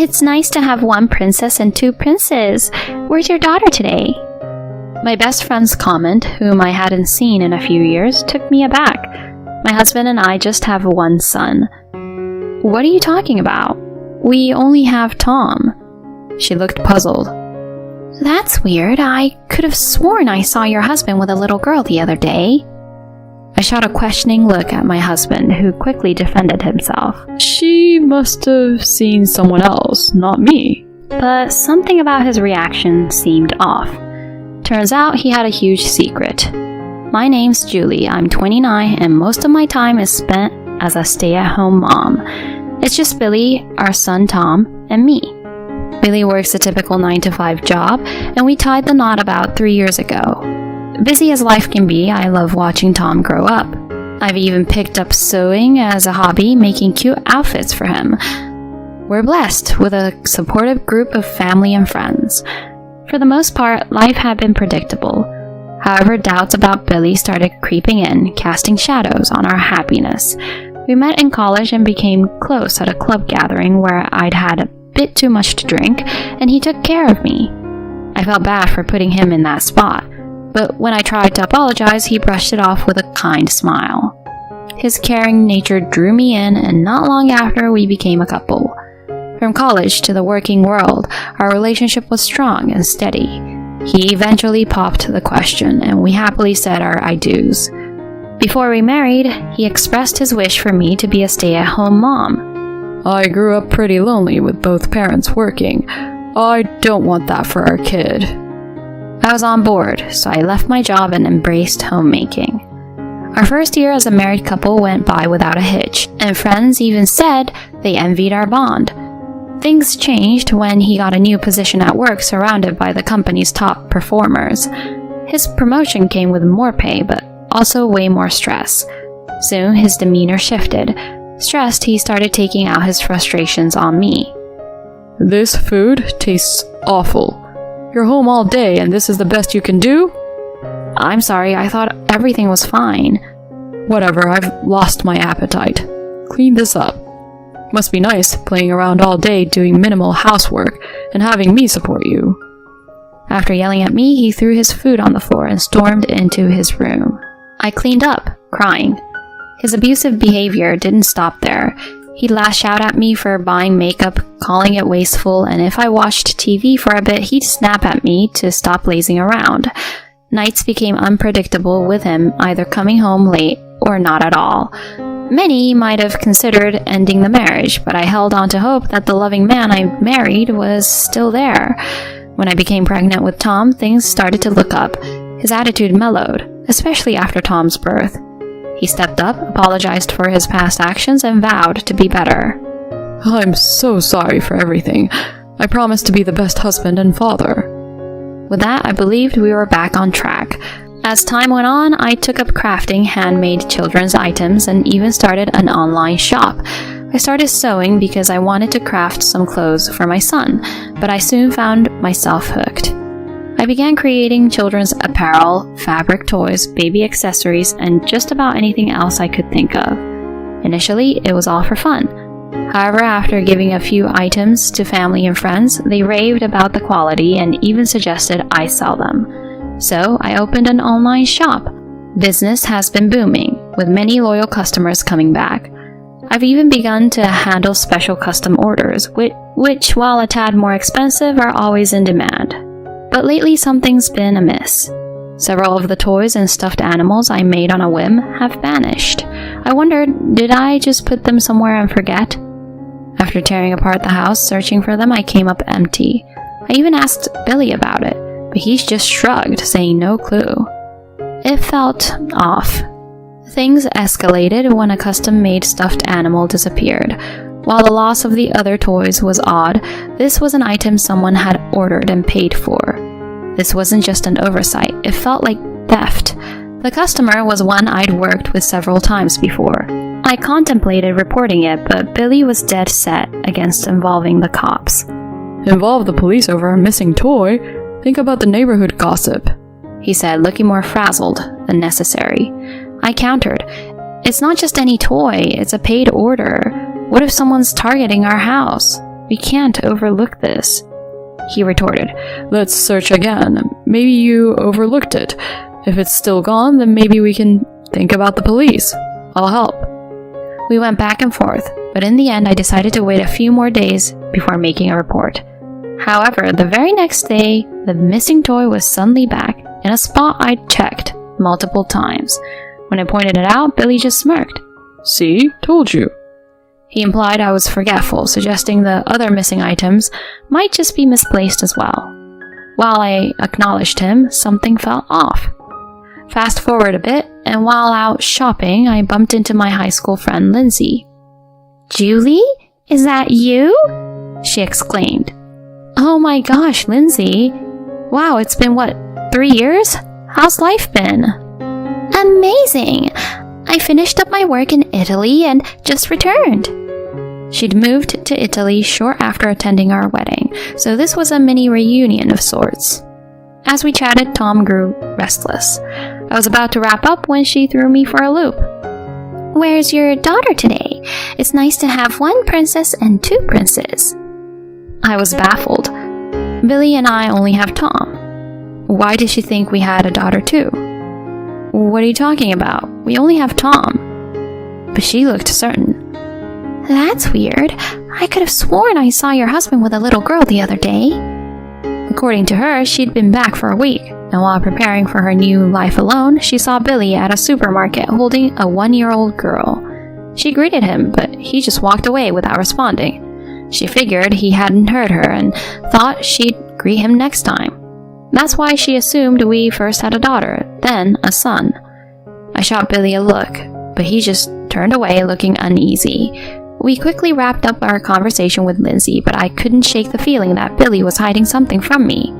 It's nice to have one princess and two princes. Where's your daughter today? My best friend's comment, whom I hadn't seen in a few years, took me aback. My husband and I just have one son. What are you talking about? We only have Tom. She looked puzzled. That's weird. I could have sworn I saw your husband with a little girl the other day. I shot a questioning look at my husband, who quickly defended himself. She must have seen someone else, not me. But something about his reaction seemed off. Turns out he had a huge secret. My name's Julie, I'm 29, and most of my time is spent as a stay-at-home mom. It's just Billy, our son Tom, and me. Billy works a typical 9-to-5 job, and we tied the knot about 3 years ago. Busy as life can be, I love watching Tom grow up. I've even picked up sewing as a hobby, making cute outfits for him. We're blessed with a supportive group of family and friends. For the most part, life had been predictable. However, doubts about Billy started creeping in, casting shadows on our happiness. We met in college and became close at a club gathering where I'd had a bit too much to drink, and he took care of me. I felt bad for putting him in that spot, but when I tried to apologize, he brushed it off with a kind smile. His caring nature drew me in, and not long after, we became a couple. From college to the working world, our relationship was strong and steady. He eventually popped the question, and we happily said our I do's. Before we married, he expressed his wish for me to be a stay-at-home mom. I grew up pretty lonely with both parents working. I don't want that for our kid. I was on board, so I left my job and embraced homemaking. Our first year as a married couple went by without a hitch, and friends even said they envied our bond. Things changed when he got a new position at work surrounded by the company's top performers. His promotion came with more pay, but also way more stress. Soon, his demeanor shifted. Stressed, he started taking out his frustrations on me. This food tastes awful. You're home all day and this is the best you can do? I'm sorry, I thought everything was fine. Whatever, I've lost my appetite. Clean this up. Must be nice playing around all day doing minimal housework and having me support you. After yelling at me, he threw his food on the floor and stormed into his room. I cleaned up, crying. His abusive behavior didn't stop there. He'd lash out at me for buying makeup, calling it wasteful, and if I watched TV for a bit, he'd snap at me to stop lazing around. Nights became unpredictable with him either coming home late or not at all. Many might have considered ending the marriage, but I held on to hope that the loving man I married was still there. When I became pregnant with Tom, things started to look up. His attitude mellowed, especially after Tom's birth. He stepped up, apologized for his past actions, and vowed to be better. I'm so sorry for everything. I promise to be the best husband and father. With that, I believed we were back on track. As time went on, I took up crafting handmade children's items and even started an online shop. I started sewing because I wanted to craft some clothes for my son, but I soon found myself hooked. I began creating children's apparel, fabric toys, baby accessories, and just about anything else I could think of. Initially, it was all for fun. However, after giving a few items to family and friends, they raved about the quality and even suggested I sell them. So, I opened an online shop. Business has been booming, with many loyal customers coming back. I've even begun to handle special custom orders, which, while a tad more expensive, are always in demand. But lately something's been amiss. Several of the toys and stuffed animals I made on a whim have vanished. I wondered, did I just put them somewhere and forget? After tearing apart the house searching for them, I came up empty. I even asked Billy about it, but he just shrugged, saying no clue. It felt off. Things escalated when a custom-made stuffed animal disappeared. While the loss of the other toys was odd, this was an item someone had ordered and paid for. This wasn't just an oversight, it felt like theft. The customer was one I'd worked with several times before. I contemplated reporting it, but Billy was dead set against involving the cops. Involve the police over a missing toy? Think about the neighborhood gossip, he said, looking more frazzled than necessary. I countered, it's not just any toy, it's a paid order. What if someone's targeting our house? We can't overlook this," he retorted. "Let's search again. Maybe you overlooked it. If it's still gone, then maybe we can think about the police. I'll help." We went back and forth, but in the end I decided to wait a few more days before making a report. However, the very next day, the missing toy was suddenly back in a spot I'd checked multiple times. When I pointed it out, Billy just smirked. "See? Told you." He implied I was forgetful, suggesting the other missing items might just be misplaced as well. While I acknowledged him, something felt off. Fast forward a bit, and while out shopping, I bumped into my high school friend Lindsay. "Julie? Is that you?" she exclaimed. "Oh my gosh, Lindsay. Wow, it's been 3 years? How's life been?" "Amazing! I finished up my work in Italy and just returned." She'd moved to Italy short after attending our wedding, so this was a mini reunion of sorts. As we chatted, Tom grew restless. I was about to wrap up when she threw me for a loop. "Where's your daughter today? It's nice to have one princess and two princes." I was baffled. Billy and I only have Tom. Why did she think we had a daughter too? "What are you talking about? We only have Tom." But she looked certain. "That's weird. I could have sworn I saw your husband with a little girl the other day." According to her, she'd been back for a week, and while preparing for her new life alone, she saw Billy at a supermarket holding a 1-year-old girl. She greeted him, but he just walked away without responding. She figured he hadn't heard her and thought she'd greet him next time. That's why she assumed we first had a daughter, then a son. I shot Billy a look, but he just turned away looking uneasy. We quickly wrapped up our conversation with Lindsay, but I couldn't shake the feeling that Billy was hiding something from me.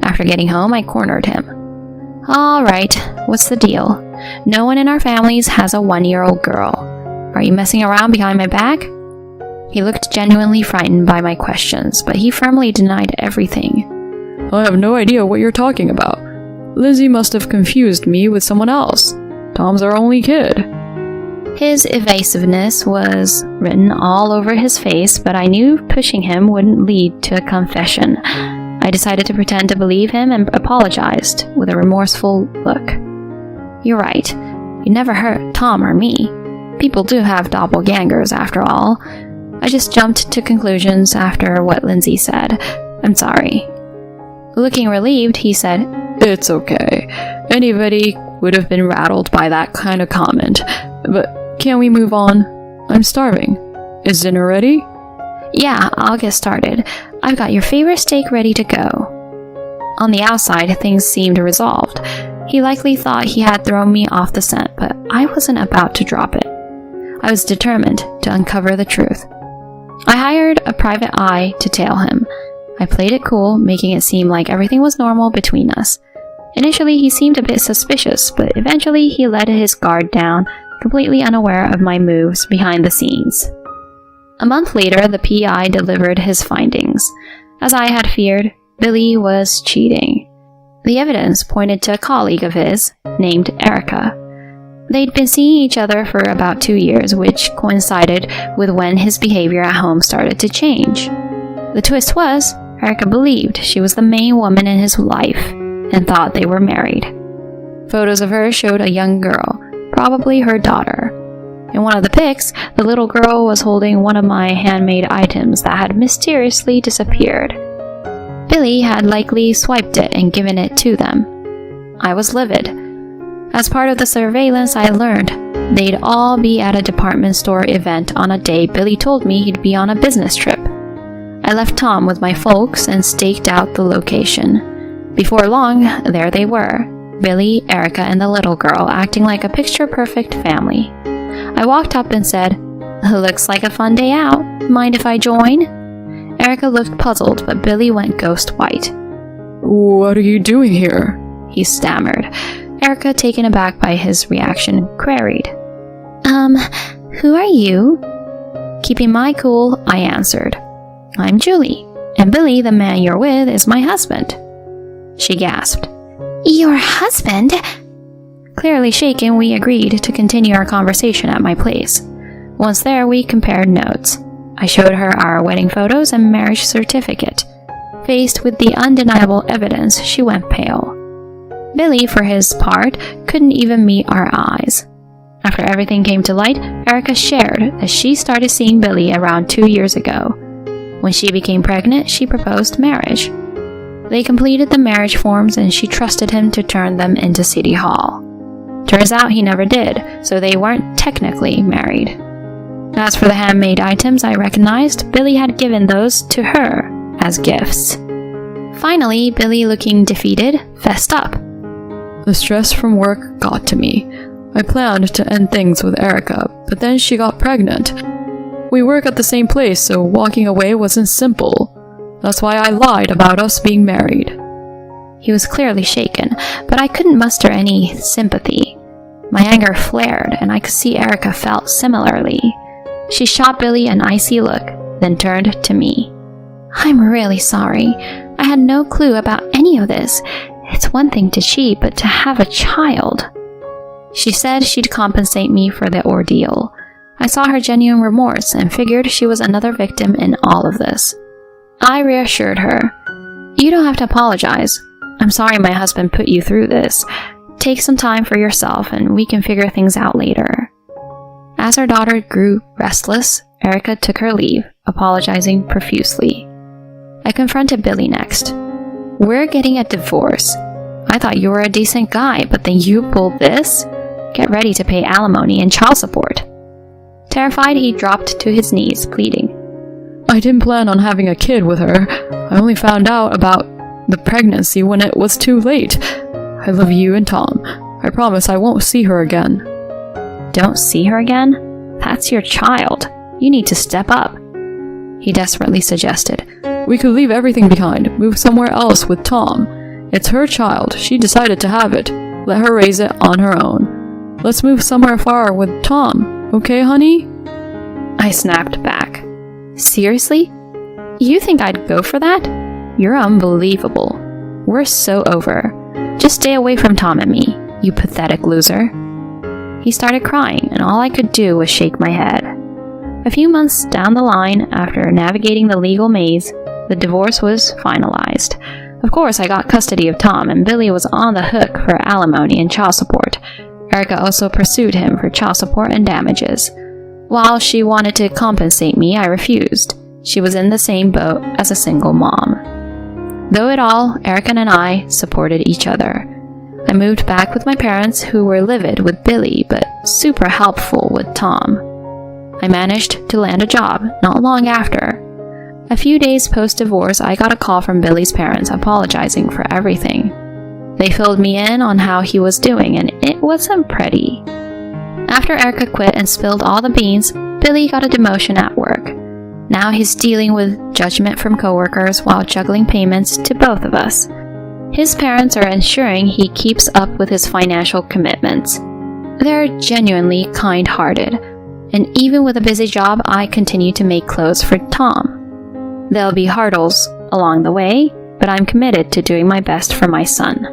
After getting home, I cornered him. "All right, what's the deal? No one in our families has a 1-year-old girl. Are you messing around behind my back?" He looked genuinely frightened by my questions, but he firmly denied everything. "I have no idea what you're talking about. Lizzie must have confused me with someone else. Tom's our only kid." His evasiveness was written all over his face, but I knew pushing him wouldn't lead to a confession. I decided to pretend to believe him and apologized with a remorseful look. "You're right. You never hurt Tom or me. People do have doppelgangers after all. I just jumped to conclusions after what Lindsay said. I'm sorry." Looking relieved, he said, "It's okay. Anybody would have been rattled by that kind of comment. But can't we move on? I'm starving. Is dinner ready?" "Yeah, I'll get started. I've got your favorite steak ready to go." On the outside, things seemed resolved. He likely thought he had thrown me off the scent, but I wasn't about to drop it. I was determined to uncover the truth. I hired a private eye to tail him. I played it cool, making it seem like everything was normal between us. Initially, he seemed a bit suspicious, but eventually he let his guard down, completely unaware of my moves behind the scenes. A month later, the PI delivered his findings. As I had feared, Billy was cheating. The evidence pointed to a colleague of his, named Erica. They'd been seeing each other for about 2 years, which coincided with when his behavior at home started to change. The twist was, Erica believed she was the main woman in his life, and thought they were married. Photos of her showed a young girl, probably her daughter. In one of the pics, the little girl was holding one of my handmade items that had mysteriously disappeared. Billy had likely swiped it and given it to them. I was livid. As part of the surveillance, I learned they'd all be at a department store event on a day Billy told me he'd be on a business trip. I left Tom with my folks and staked out the location. Before long, there they were, Billy, Erica, and the little girl, acting like a picture-perfect family. I walked up and said, "Looks like a fun day out. Mind if I join?" Erica looked puzzled, but Billy went ghost white. "What are you doing here?" he stammered. Erica, taken aback by his reaction, queried, Who are you?" Keeping my cool, I answered, "I'm Julie, and Billy, the man you're with, is my husband." She gasped. "Your husband?" Clearly shaken, we agreed to continue our conversation at my place. Once there, we compared notes. I showed her our wedding photos and marriage certificate. Faced with the undeniable evidence, she went pale. Billy, for his part, couldn't even meet our eyes. After everything came to light, Erica shared that she started seeing Billy around 2 years ago. When she became pregnant, she proposed marriage. They completed the marriage forms and she trusted him to turn them into City Hall. Turns out he never did, so they weren't technically married. As for the handmade items I recognized, Billy had given those to her as gifts. Finally, Billy, looking defeated, fessed up. The stress from work got to me. I planned to end things with Erica, but then she got pregnant. We work at the same place, so walking away wasn't simple. That's why I lied about us being married. He was clearly shaken, but I couldn't muster any sympathy. My anger flared, and I could see Erica felt similarly. She shot Billy an icy look, then turned to me. "I'm really sorry. I had no clue about any of this. It's one thing to cheat, but to have a child." She said she'd compensate me for the ordeal. I saw her genuine remorse and figured she was another victim in all of this. I reassured her. "You don't have to apologize. I'm sorry my husband put you through this. Take some time for yourself and we can figure things out later." As our daughter grew restless, Erica took her leave, apologizing profusely. I confronted Billy next. "We're getting a divorce. I thought you were a decent guy, but then you pulled this? Get ready to pay alimony and child support." Terrified, he dropped to his knees, pleading. I didn't plan on having a kid with her. I only found out about the pregnancy when it was too late. I love you and Tom. I promise I won't see her again. "Don't see her again? That's your child. You need to step up," he desperately suggested. We could leave everything behind, move somewhere else with Tom. It's her child. She decided to have it. Let her raise it on her own. Let's move somewhere far with Tom. Okay, honey? I snapped back. "Seriously? You think I'd go for that? You're unbelievable. We're so over. Just stay away from Tom and me, you pathetic loser." He started crying, and all I could do was shake my head. A few months down the line, after navigating the legal maze, the divorce was finalized. Of course, I got custody of Tom, and Billy was on the hook for alimony and child support. Erica also pursued him for child support and damages. While she wanted to compensate me, I refused. She was in the same boat as a single mom. Though it all, Erica and I supported each other. I moved back with my parents, who were livid with Billy, but super helpful with Tom. I managed to land a job not long after. A few days post-divorce, I got a call from Billy's parents apologizing for everything. They filled me in on how he was doing, and it wasn't pretty. After Erica quit and spilled all the beans, Billy got a demotion at work. Now he's dealing with judgment from coworkers while juggling payments to both of us. His parents are ensuring he keeps up with his financial commitments. They're genuinely kind-hearted, and even with a busy job, I continue to make clothes for Tom. There'll be hurdles along the way, but I'm committed to doing my best for my son.